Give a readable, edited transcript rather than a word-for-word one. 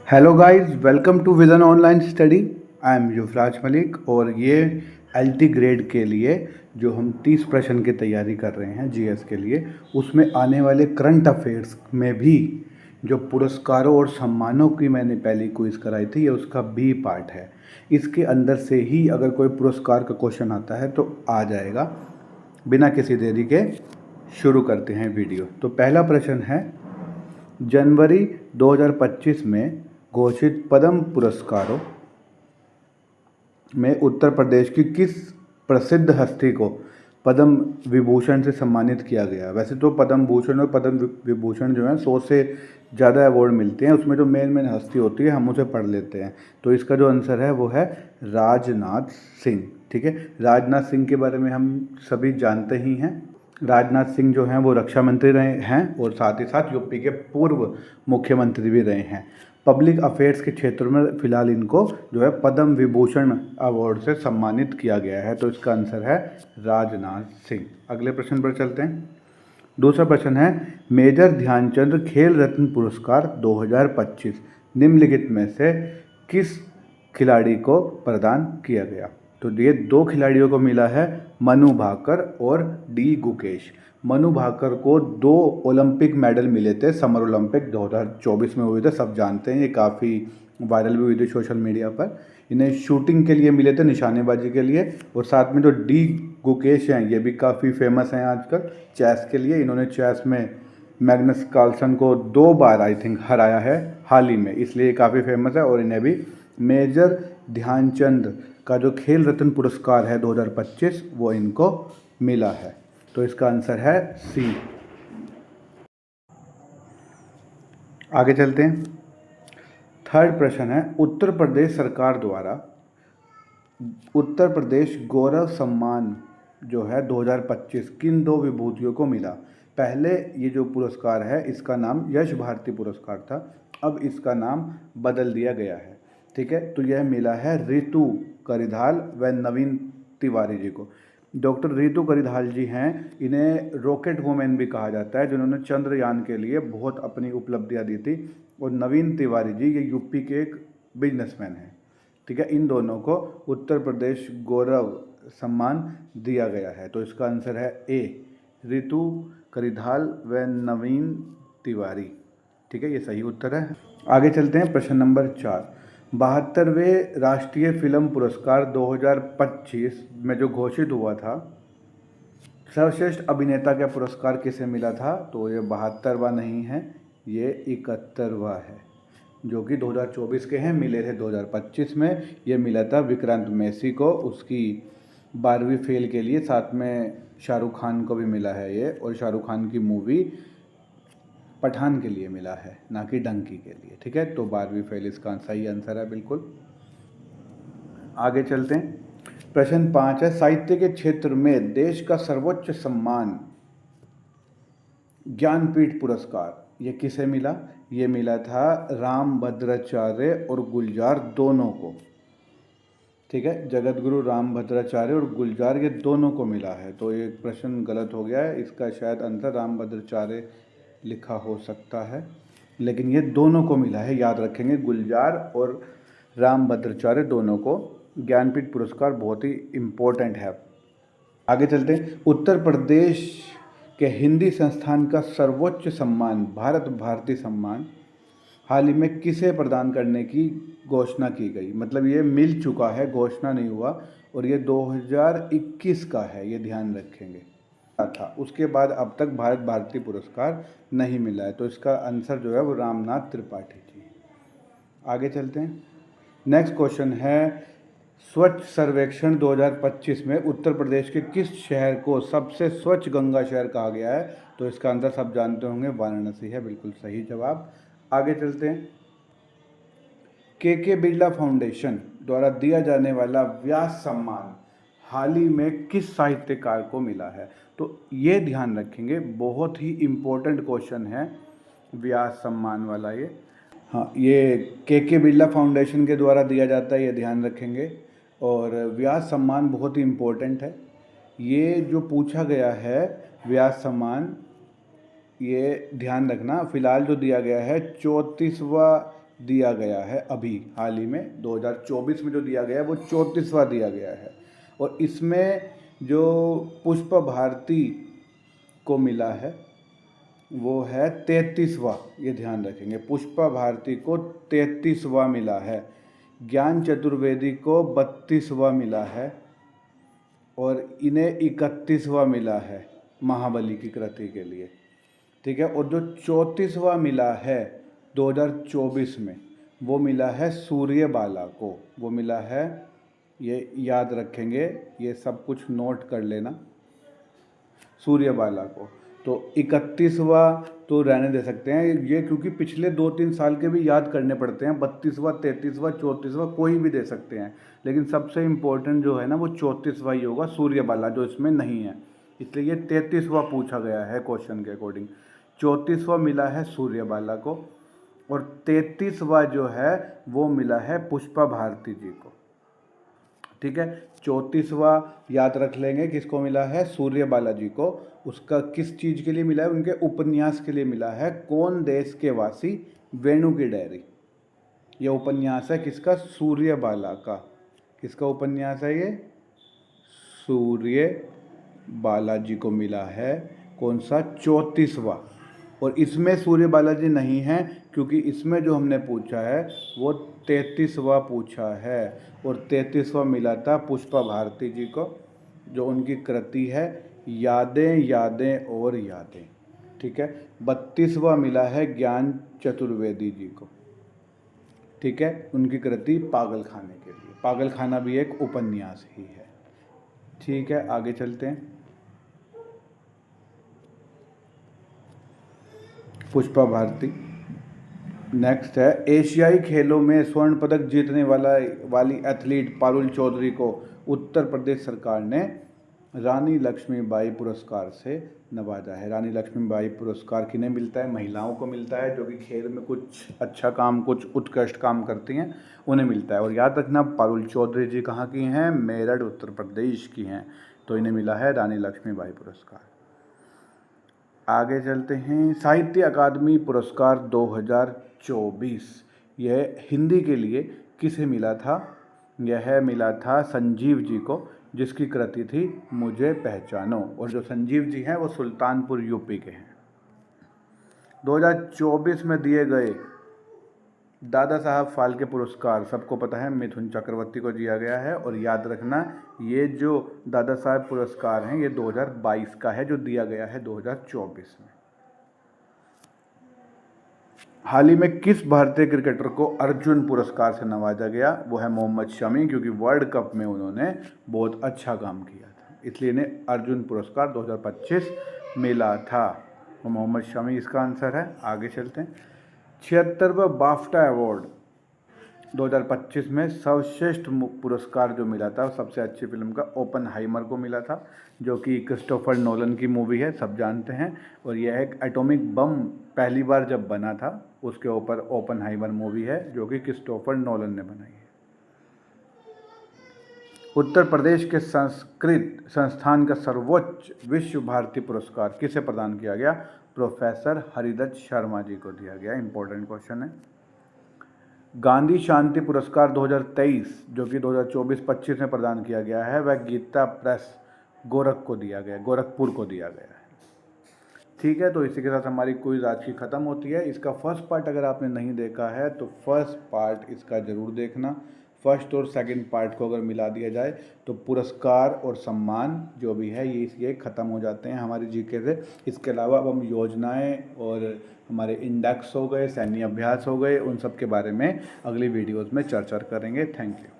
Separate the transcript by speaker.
Speaker 1: Hello guys, welcome to vision online study. I am Yuvraj Malik और ये LT grade के लिए जो हम 30 प्रश्न की तैयारी कर रहे हैं जीएस के लिए, उसमें आने वाले करंट अफेयर्स में भी जो पुरस्कारों और सम्मानों की मैंने पहली क्विज कराई थी, ये उसका बी पार्ट है। इसके अंदर से ही अगर कोई पुरस्कार का क्वेश्चन आता है तो आ जाएगा। बिना किसी देरी के शुरू करते हैं वीडियो। तो पहला प्रश्न है, जनवरी 2025 में घोषित पद्म पुरस्कारों में उत्तर प्रदेश की किस प्रसिद्ध हस्ती को पद्म विभूषण से सम्मानित किया गया? वैसे तो पद्म भूषण और पद्म विभूषण जो है 100 से ज़्यादा अवार्ड मिलते हैं, उसमें जो मेन मेन हस्ती होती है हम उसे पढ़ लेते हैं। तो इसका जो आंसर है वो है राजनाथ सिंह। ठीक है, राजनाथ सिंह के बारे में हम सभी जानते ही हैं। राजनाथ सिंह जो हैं वो रक्षा मंत्री रहे हैं और साथ ही साथ यूपी के पूर्व मुख्यमंत्री भी रहे हैं। पब्लिक अफेयर्स के क्षेत्र में फिलहाल इनको जो है पद्म विभूषण अवार्ड से सम्मानित किया गया है। तो इसका आंसर है राजनाथ सिंह। अगले प्रश्न पर चलते हैं। दूसरा प्रश्न है, मेजर ध्यानचंद खेल रत्न पुरस्कार 2025 निम्नलिखित में से किस खिलाड़ी को प्रदान किया गया? तो ये दो खिलाड़ियों को मिला है, मनु भाकर और डी गुकेश। मनु भाकर को 2 ओलंपिक मेडल मिले थे, समर ओलंपिक 2024 में हुए थे, सब जानते हैं, ये काफ़ी वायरल भी हुई थी सोशल मीडिया पर। इन्हें शूटिंग के लिए मिले थे, निशानेबाजी के लिए। और साथ में जो डी गुकेश हैं ये भी काफ़ी फेमस हैं आजकल चेस के लिए। इन्होंने चेस में मैग्नस कार्लसन को 2 बार आई थिंक हराया है हाल ही में, इसलिए काफ़ी फेमस है। और इन्हें भी मेजर ध्यानचंद का जो खेल रत्न पुरस्कार है 2025 वो इनको मिला है। तो इसका आंसर है सी। आगे चलते हैं। थर्ड प्रश्न है, उत्तर प्रदेश सरकार द्वारा उत्तर प्रदेश गौरव सम्मान जो है 2025 किन 2 विभूतियों को मिला? पहले ये जो पुरस्कार है इसका नाम यश भारती पुरस्कार था, अब इसका नाम बदल दिया गया है। ठीक है, तो यह मिला है रितु करिधाल व नवीन तिवारी जी को। डॉक्टर रितु करिधाल जी हैं, इन्हें रॉकेट वुमेन भी कहा जाता है, जिन्होंने चंद्रयान के लिए बहुत अपनी उपलब्धियां दी थी। और नवीन तिवारी जी ये यूपी के एक बिजनेसमैन हैं। ठीक है, इन दोनों को उत्तर प्रदेश गौरव सम्मान दिया गया है। तो इसका आंसर है ए, रितु करिधाल व नवीन तिवारी। ठीक है, ये सही उत्तर है। आगे चलते हैं। प्रश्न नंबर 4, 72वें राष्ट्रीय फिल्म पुरस्कार 2025 में जो घोषित हुआ था, सर्वश्रेष्ठ अभिनेता का पुरस्कार किसे मिला था? तो ये 72वां नहीं है, ये 71वां है, जो कि 2024 के हैं, मिले थे 2025 में। ये मिला था विक्रांत मैसी को, उसकी 12वीं फेल के लिए। साथ में शाहरुख खान को भी मिला है ये, और शाहरुख खान की मूवी पठान के लिए मिला है, ना कि डंकी के लिए। ठीक है, तो 12वीं फेल इसका सही आंसर है बिल्कुल। आगे चलते हैं। प्रश्न 5 है, साहित्य के क्षेत्र में देश का सर्वोच्च सम्मान ज्ञानपीठ पुरस्कार ये किसे मिला? ये मिला था रामभद्राचार्य और गुलजार दोनों को। ठीक है, जगत गुरु रामभद्राचार्य और गुलजार ये दोनों को मिला है। तो ये प्रश्न गलत हो गया है, इसका शायद आंसर रामभद्राचार्य लिखा हो सकता है, लेकिन ये दोनों को मिला है, याद रखेंगे। गुलजार और रामभद्राचार्य दोनों को ज्ञानपीठ पुरस्कार बहुत ही इम्पोर्टेंट है। आगे चलते हैं। उत्तर प्रदेश के हिंदी संस्थान का सर्वोच्च सम्मान भारत भारती सम्मान हाल ही में किसे प्रदान करने की घोषणा की गई? मतलब ये मिल चुका है, घोषणा नहीं हुआ, और ये 2021 का है, ये ध्यान रखेंगे था। उसके बाद अब तक भारत भारती पुरस्कार नहीं मिला है। तो इसका आंसर जो है वो रामनाथ त्रिपाठी जी। आगे चलते हैं। नेक्स्ट क्वेश्चन है, स्वच्छ सर्वेक्षण 2025 में उत्तर प्रदेश के किस शहर को सबसे स्वच्छ गंगा शहर कहा गया है? तो इसका आंसर सब जानते होंगे, वाराणसी है बिल्कुल सही जवाब। आगे चलते हैं। के बिरला फाउंडेशन द्वारा दिया जाने वाला व्यास सम्मान हाल ही में किस साहित्यकार को मिला है? तो ये ध्यान रखेंगे, बहुत ही इम्पोर्टेंट क्वेश्चन है व्यास सम्मान वाला ये। हाँ, ये के बिरला फाउंडेशन के द्वारा दिया जाता है, ये ध्यान रखेंगे। और व्यास सम्मान बहुत ही इम्पोर्टेंट है। ये जो पूछा गया है व्यास सम्मान, ये ध्यान रखना, फिलहाल जो दिया गया है 34वां दिया गया है अभी हाल ही में 2024 में जो दिया गया है वो 34वां दिया गया है। और इसमें जो पुष्प भारती को मिला है वो है 33वां, ये ध्यान रखेंगे, पुष्पा भारती को 33वां मिला है, ज्ञान चतुर्वेदी को 32वां मिला है और इन्हें 31वां मिला है महाबली की कृति के लिए। ठीक है, और जो 34वां मिला है 2024 में वो मिला है सूर्यबाला को, वो मिला है, ये याद रखेंगे, ये सब कुछ नोट कर लेना, सूर्यबाला को। तो 31वां तो रहने दे सकते हैं ये, क्योंकि पिछले 2-3 साल के भी याद करने पड़ते हैं, 32वां 33वां 34वां कोई भी दे सकते हैं, लेकिन सबसे इम्पोर्टेंट जो है ना वो 34वां ही होगा, सूर्यबाला, जो इसमें नहीं है, इसलिए ये 33वां पूछा गया है क्वेश्चन के अकॉर्डिंग। 34वां मिला है सूर्यबाला को और 33वां जो है वो मिला है पुष्पा भारती जी को। ठीक है, 34वां याद रख लेंगे किसको मिला है, सूर्यबाला जी को। उसका किस चीज़ के लिए मिला है, उनके उपन्यास के लिए मिला है, कौन देश के वासी वेणु की डायरी। ये उपन्यास है किसका, सूर्यबाला का। किसका उपन्यास है ये, सूर्यबाला जी को मिला है, कौन सा, 34वां। और इसमें सूर्यबाला जी नहीं है क्योंकि इसमें जो हमने पूछा है वो 33वां पूछा है और 33वां मिला था पुष्पा भारती जी को, जो उनकी कृति है यादें यादें और यादें। ठीक है, 32वां मिला है ज्ञान चतुर्वेदी जी को। ठीक है, उनकी कृति पागल खाने के लिए, पागल खाना भी एक उपन्यास ही है। ठीक है, आगे चलते हैं। पुष्पा भारती नेक्स्ट है, एशियाई खेलों में स्वर्ण पदक जीतने वाली एथलीट पारुल चौधरी को उत्तर प्रदेश सरकार ने रानी लक्ष्मीबाई पुरस्कार से नवाजा है। रानी लक्ष्मीबाई पुरस्कार किन्हें मिलता है, महिलाओं को मिलता है जो कि खेल में कुछ अच्छा काम, कुछ उत्कृष्ट काम करती हैं, उन्हें मिलता है। और याद रखना पारुल चौधरी जी कहाँ की हैं, मेरठ उत्तर प्रदेश की हैं, तो इन्हें मिला है रानी लक्ष्मीबाई पुरस्कार। आगे चलते हैं, साहित्य अकादमी पुरस्कार 2024, यह हिंदी के लिए किसे मिला था, यह मिला था संजीव जी को, जिसकी कृति थी मुझे पहचानो। और जो संजीव जी हैं वो सुल्तानपुर यूपी के हैं। 2024 में दिए गए दादा साहब फाल्के पुरस्कार सबको पता है मिथुन चक्रवर्ती को दिया गया है। और याद रखना ये जो दादा साहब पुरस्कार हैं ये 2022 का है, जो दिया गया है 2024 में। हाल ही में किस भारतीय क्रिकेटर को अर्जुन पुरस्कार से नवाजा गया, वो है मोहम्मद शमी, क्योंकि वर्ल्ड कप में उन्होंने बहुत अच्छा काम किया था, इसलिए इन्हें अर्जुन पुरस्कार 2025 मिला था। तो मोहम्मद शमी इसका आंसर है। आगे चलते हैं, 76वां बाफ्टा अवार्ड 2025 में सर्वश्रेष्ठ पुरस्कार जो मिला था सबसे अच्छी फिल्म का ओपनहाइमर को मिला था, जो कि क्रिस्टोफर नोलन की मूवी है, सब जानते हैं। और यह एक एटॉमिक बम पहली बार जब बना था उसके ऊपर ओपनहाइमर मूवी है, जो कि क्रिस्टोफर नोलन ने बनाई है। उत्तर प्रदेश के संस्कृत संस्थान का सर्वोच्च विश्व भारती पुरस्कार किसे प्रदान किया गया, प्रोफेसर हरिदत्त शर्मा जी को दिया गया। इंपॉर्टेंट क्वेश्चन है। गांधी शांति पुरस्कार 2023 जो कि 2024-25 में प्रदान किया गया है, वह गीता प्रेस गोरखपुर को दिया गया है। ठीक है, तो इसी के साथ हमारी क्विज आज की ख़त्म होती है। इसका फर्स्ट पार्ट अगर आपने नहीं देखा है तो फर्स्ट पार्ट इसका ज़रूर देखना। फर्स्ट और सेकंड पार्ट को अगर मिला दिया जाए तो पुरस्कार और सम्मान जो भी है ये ख़त्म हो जाते हैं हमारी जीके से। इसके अलावा अब हम योजनाएं और हमारे इंडेक्स हो गए, सैन्य अभ्यास हो गए, उन सब के बारे में अगली वीडियोज़ में चर्चा करेंगे। Thank you.